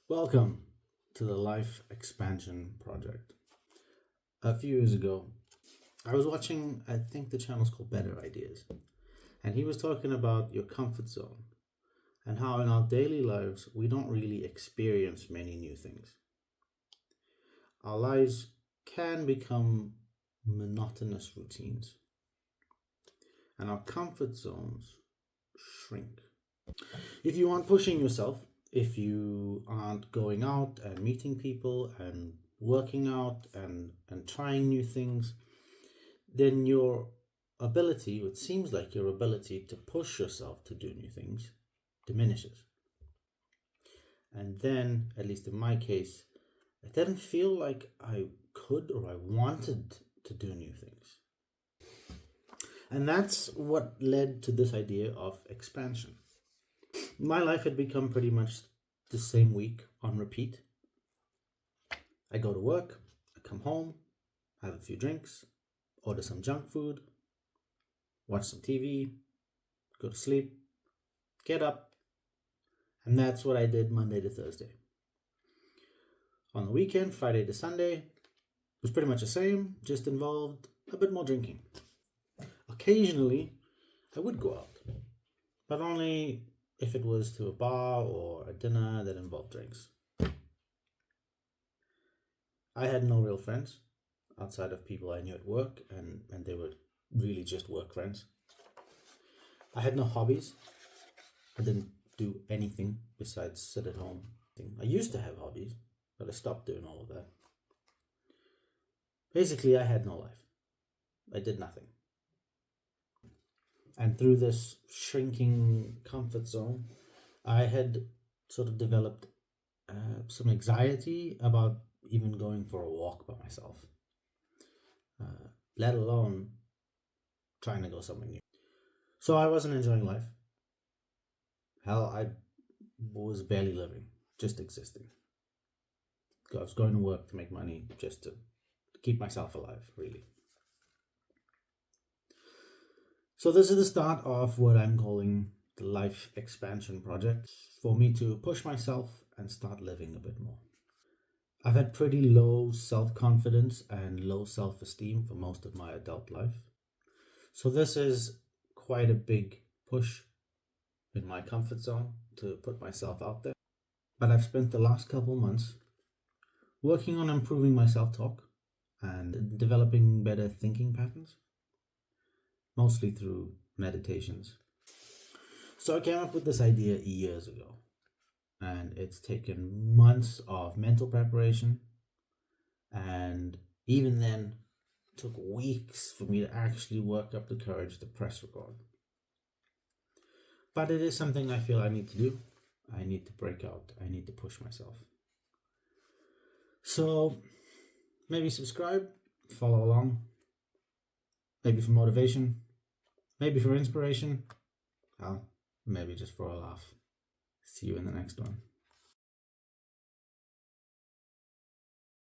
Welcome to the Life Expansion Project. A few years ago, I was watching, I think the channel's called Better Ideas, and he was talking about your comfort zone and how in our daily lives we don't really experience many new things. Our lives can become monotonous routines, and our comfort zones shrink. If you aren't pushing yourself, if you aren't going out and meeting people and working out and trying new things, then your ability, it seems like your ability to push yourself to do new things diminishes. And then, at least in my case, it didn't feel like I could or I wanted to do new things. And that's what led to this idea of expansion. My life had become pretty much the same week on repeat. I go to work, I come home, have a few drinks, order some junk food, watch some TV, go to sleep, get up, and that's what I did Monday to Thursday. On the weekend, Friday to Sunday, was pretty much the same, just involved a bit more drinking. Occasionally, I would go out, but only if it was to a bar or a dinner that involved drinks. I had no real friends outside of people I knew at work, and they were really just work friends. I had no hobbies. I didn't do anything besides sit at home. I used to have hobbies, but I stopped doing all of that. Basically, I had no life. I did nothing. And through this shrinking comfort zone, I had sort of developed some anxiety about even going for a walk by myself, let alone trying to go somewhere new. So I wasn't enjoying life. Hell, I was barely living, just existing. I was going to work to make money just to keep myself alive, really. So this is the start of what I'm calling the Life Expansion Project, for me to push myself and start living a bit more. I've had pretty low self-confidence and low self-esteem for most of my adult life. So this is quite a big push in my comfort zone to put myself out there. But I've spent the last couple months working on improving my self-talk and developing better thinking patterns, mostly through meditations. So I came up with this idea years ago, and it's taken months of mental preparation, and even then it took weeks for me to actually work up the courage to press record. But it is something I feel I need to do. I need to break out. I need to push myself. So maybe subscribe, follow along, maybe for motivation, maybe for inspiration, maybe just for a laugh. See you in the next one.